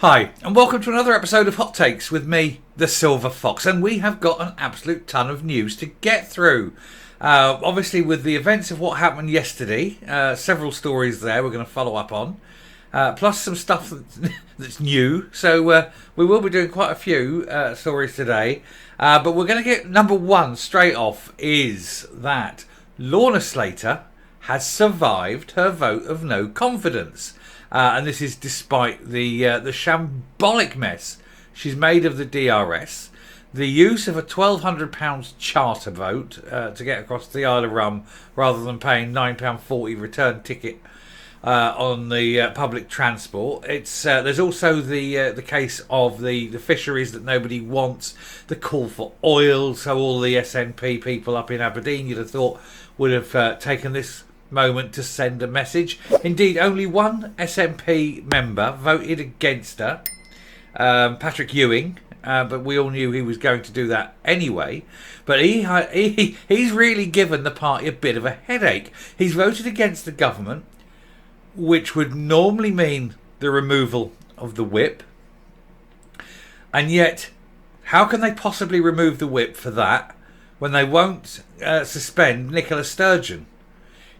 Hi, and welcome to another episode of Hot Takes with me, the Silver Fox, and we have got an absolute ton of news to get through. Obviously, with the events of what happened yesterday, several stories there we're going to follow up on, plus some stuff that's new. So we will be doing quite a few stories today, but we're going to get number one straight off is that Lorna Slater has survived her vote of no confidence. And this is despite the shambolic mess she's made of the DRS, the use of a £1,200 charter vote to get across the Isle of Rum rather than paying £9.40 return ticket on the public transport. There's also the case of the fisheries that nobody wants, the call for oil. So all the SNP people up in Aberdeen, you'd have thought, would have taken this moment to send a message. Indeed, only one SNP member voted against her, Patrick Ewing, but we all knew he was going to do that anyway. But he's really given the party a bit of a headache. He's voted against the government, which would normally mean the removal of the whip, and yet how can they possibly remove the whip for that when they won't suspend Nicola Sturgeon?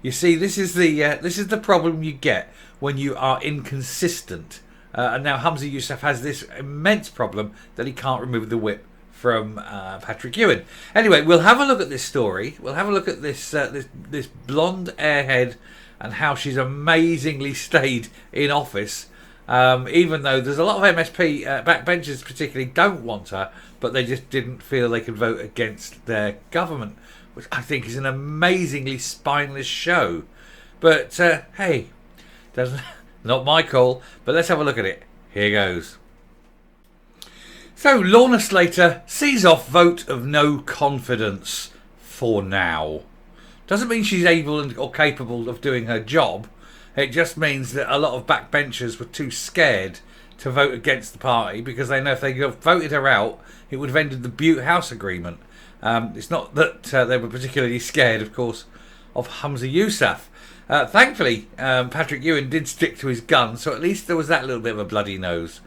You see, this is the problem you get when you are inconsistent. And now Humza Yousaf has this immense problem that he can't remove the whip from Patrick Ewing. Anyway, we'll have a look at this story. We'll have a look at this blonde airhead and how she's amazingly stayed in office, even though there's a lot of MSP backbenchers particularly don't want her, but they just didn't feel they could vote against their government, which I think is an amazingly spineless show. But hey, not my call, but let's have a look at it. Here goes. So Lorna Slater sees off vote of no confidence for now. Doesn't mean she's able or capable of doing her job. It just means that a lot of backbenchers were too scared to vote against the party because they know if they voted her out, it would have ended the Butte House agreement. It's not that they were particularly scared, of course, of Humza Yousaf. Thankfully, Patrick Ewing did stick to his gun, so at least there was that little bit of a bloody nose.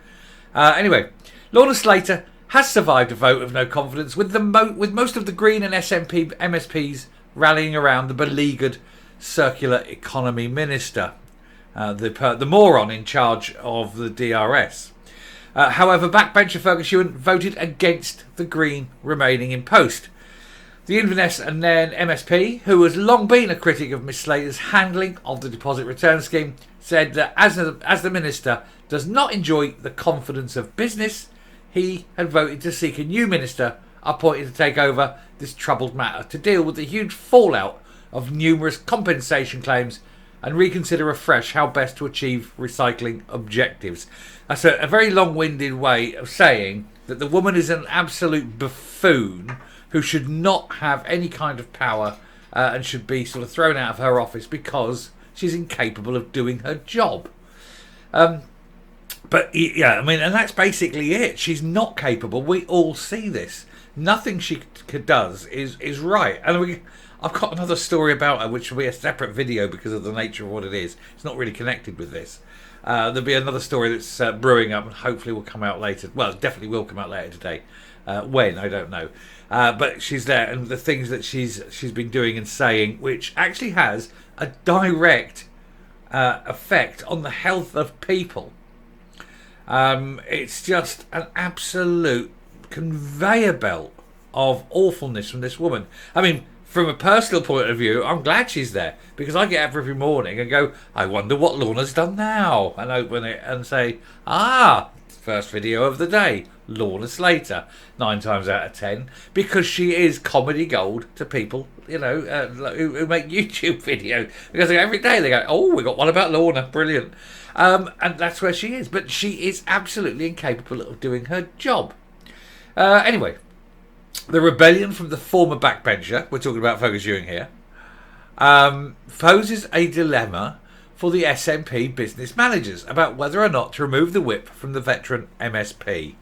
Anyway, Lorna Slater has survived a vote of no confidence, with most of the Green and SNP MSPs rallying around the beleaguered circular economy minister, the moron in charge of the DRS. However, backbencher Fergus Ewing voted against the Green remaining in post. The Inverness and Nairn MSP, who has long been a critic of Miss Slater's handling of the deposit return scheme, said that as the minister does not enjoy the confidence of business, he had voted to seek a new minister appointed to take over this troubled matter, to deal with the huge fallout of numerous compensation claims and reconsider afresh how best to achieve recycling objectives. That's a very long-winded way of saying that the woman is an absolute buffoon who should not have any kind of power and should be sort of thrown out of her office because she's incapable of doing her job. But yeah, I mean, and that's basically it. She's not capable. We all see this. Nothing she does is right. And I've got another story about her, which will be a separate video because of the nature of what it is. It's not really connected with this. There'll be another story that's brewing up and hopefully will come out later. Well, it definitely will come out later today. When, I don't know. But she's there, and the things that she's been doing and saying, which actually has a direct effect on the health of people. It's just an absolute conveyor belt of awfulness from this woman. I mean, from a personal point of view, I'm glad she's there, because I get up every morning and go, I wonder what Lorna's done now, and open it and say, first video of the day, Lorna Slater, 9 times out of 10, because she is comedy gold to people, who make YouTube videos, because every day they go, oh, we got one about Lorna, brilliant. And that's where she is, but she is absolutely incapable of doing her job. Anyway, the rebellion from the former backbencher, we're talking about Fergus Ewing here, poses a dilemma for the SNP business managers about whether or not to remove the whip from the veteran MSP.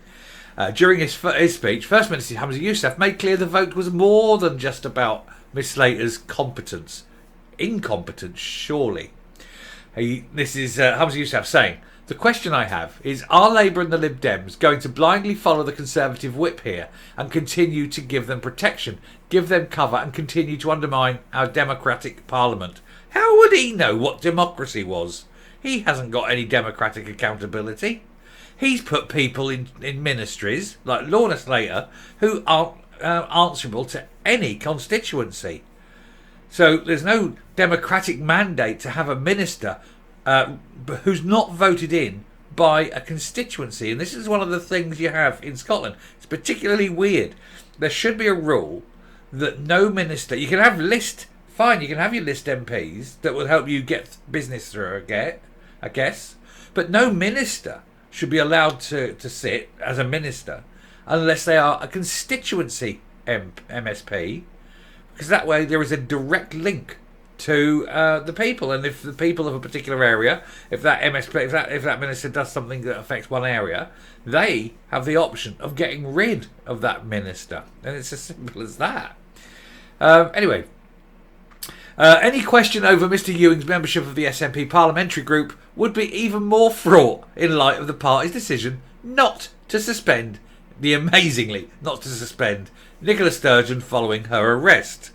During his speech, First Minister Humza Yousaf made clear the vote was more than just about Miss Slater's competence. Incompetence, surely. This is Humza Yousaf saying, The question I have is, are Labour and the Lib Dems going to blindly follow the Conservative whip here and continue to give them protection, give them cover and continue to undermine our democratic parliament? How would he know what democracy was? He hasn't got any democratic accountability. He's put people in ministries like Lorna Slater who aren't answerable to any constituency. So there's no democratic mandate to have a minister who's not voted in by a constituency. And this is one of the things you have in Scotland. It's particularly weird. There should be a rule that no minister... You can have fine, you can have your list MPs that will help you get business through, I guess. But no minister should be allowed to sit as a minister unless they are a constituency MSP, because that way there is a direct link to the people, and if the people of a particular area, if that MSP, if that minister does something that affects one area, they have the option of getting rid of that minister, and it's as simple as that. Anyway, any question over Mr. Ewing's membership of the SNP parliamentary group would be even more fraught in light of the party's decision not to suspend Nicola Sturgeon following her arrest.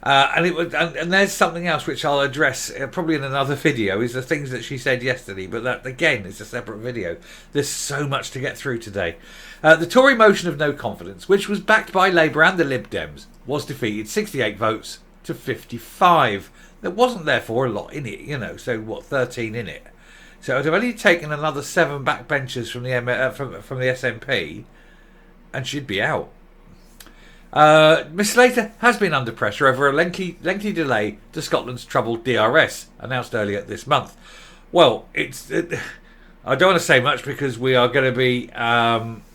And there's something else which I'll address probably in another video, is the things that she said yesterday, but that again is a separate video. There's so much to get through today. The Tory motion of no confidence, which was backed by Labour and the Lib Dems, was defeated 68 votes to 55. There wasn't therefore a lot in it, so what, 13 in it. So it would have only taken another 7 backbenchers from the SNP and she'd be out. Miss Slater has been under pressure over a lengthy delay to Scotland's troubled DRS, announced earlier this month. Well, I don't want to say much because we are going to be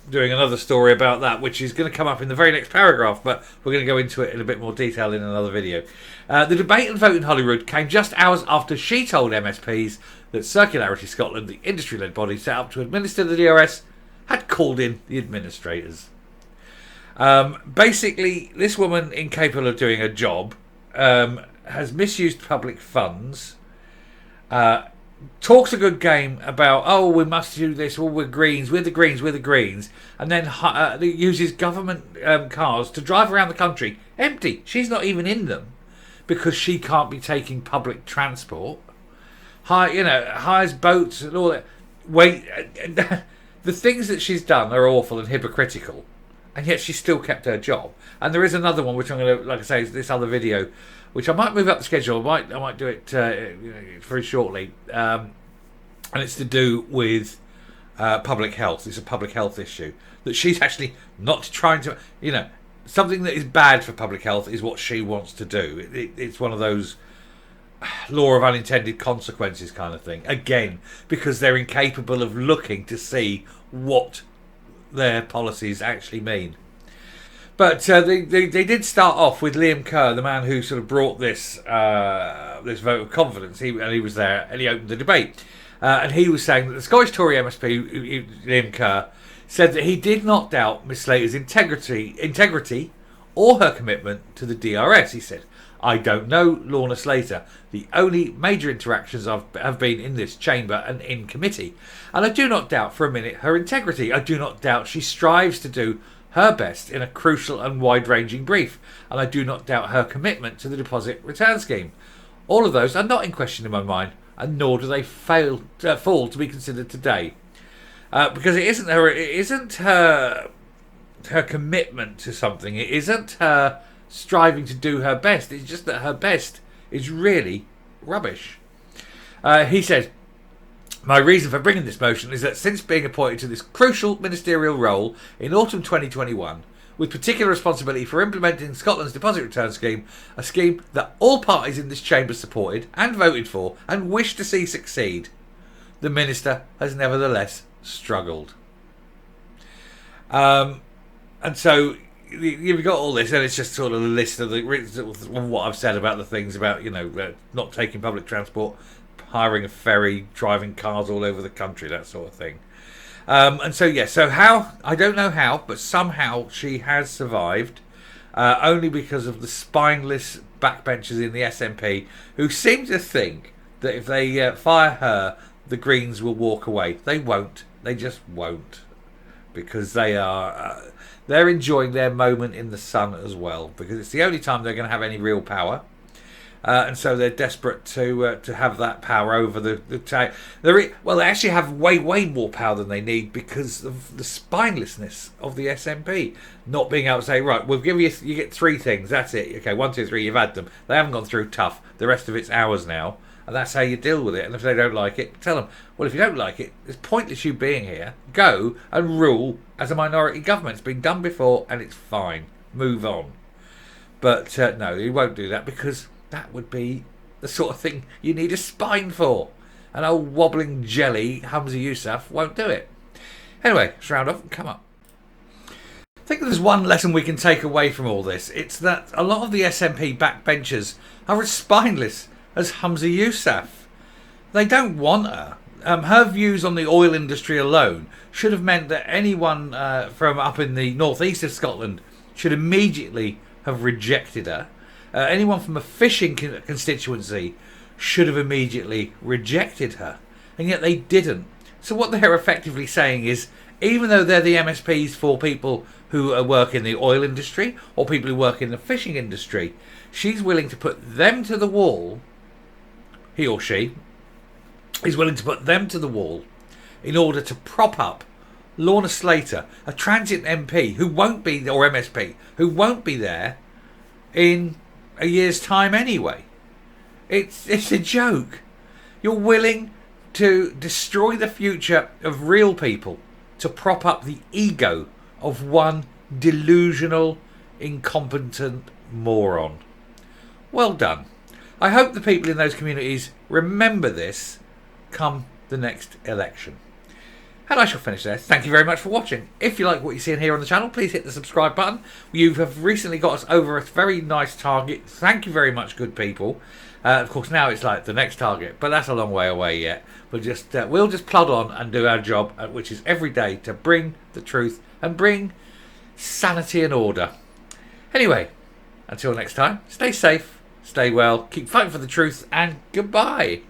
doing another story about that, which is going to come up in the very next paragraph, but we're going to go into it in a bit more detail in another video. The debate and vote in Holyrood came just hours after she told MSPs that Circularity Scotland, the industry-led body set up to administer the DRS, had called in the administrators. Basically, this woman, incapable of doing a job, has misused public funds, talks a good game about, oh, we must do this, we're Greens, we're the Greens, and then uses government cars to drive around the country empty. She's not even in them because she can't be taking public transport. Hires boats and all that. The things that she's done are awful and hypocritical. And yet she still kept her job. And there is another one, which I'm going to, like I say, is this other video, which I might move up the schedule. I might do it very shortly. And it's to do with public health. It's a public health issue. That she's actually not trying to, something that is bad for public health is what she wants to do. It's one of those law of unintended consequences kind of thing. Again, because they're incapable of looking to see what their policies actually mean. But they did start off with Liam Kerr, the man who sort of brought this vote of confidence. He was there and he opened the debate. And he was saying that the Scottish Tory MSP, Liam Kerr, said that he did not doubt Miss Slater's integrity or her commitment to the DRS. He said, I don't know Lorna Slater. The only major interactions have been in this chamber and in committee. And I do not doubt for a minute her integrity. I do not doubt she strives to do her best in a crucial and wide-ranging brief. And I do not doubt her commitment to the deposit return scheme. All of those are not in question in my mind, and nor do they fall to be considered today. Because it isn't her commitment to something. It isn't her striving to do her best. It's just that her best is really rubbish. He said, my reason for bringing this motion is that since being appointed to this crucial ministerial role in autumn 2021, with particular responsibility for implementing Scotland's deposit return scheme, a scheme that all parties in this chamber supported and voted for and wished to see succeed, the minister has nevertheless struggled. And so you've got all this, and it's just sort of a list of what I've said about the things about, not taking public transport, hiring a ferry, driving cars all over the country, that sort of thing. So how, I don't know how, but somehow she has survived, only because of the spineless backbenchers in the SNP who seem to think that if they fire her, the Greens will walk away. They won't. They just won't. Because they're enjoying their moment in the sun as well. Because it's the only time they're going to have any real power. And so they're desperate to have that power over the town. They actually have way more power than they need because of the spinelessness of the SNP. Not being able to say, right, we'll give you get 3 things, that's it. Okay, 1, 2, 3, you've had them. They haven't gone through tough. The rest of it's ours now. And that's how you deal with it. And if they don't like it, tell them, well, if you don't like it, it's pointless you being here. Go and rule as a minority government. It's been done before and it's fine. Move on. But no, you won't do that because that would be the sort of thing you need a spine for. An old wobbling jelly, Humza Yousaf, won't do it. Anyway, let's round off and come up. I think there's one lesson we can take away from all this. It's that a lot of the SNP Back Benchers are as spineless as Humza Yousaf. They don't want her. Her views on the oil industry alone should have meant that anyone from up in the northeast of Scotland should immediately have rejected her. Anyone from a fishing constituency should have immediately rejected her. And yet they didn't. So what they're effectively saying is, even though they're the MSPs for people who work in the oil industry or people who work in the fishing industry, she's willing to put them to the wall. He or she is willing to put them to the wall in order to prop up Lorna Slater, a transient MP who won't be, or MSP, who won't be there in a year's time anyway. It's a joke. You're willing to destroy the future of real people to prop up the ego of one delusional, incompetent moron. Well done. I hope the people in those communities remember this come the next election. And I shall finish there. Thank you very much for watching. If you like what you see here on the channel, please hit the subscribe button. You have recently got us over a very nice target. Thank you very much, good people. Of course, now it's like the next target, but that's a long way away yet. We'll just plod on and do our job, which is every day to bring the truth and bring sanity and order. Anyway, until next time, stay safe, stay well, keep fighting for the truth, and goodbye.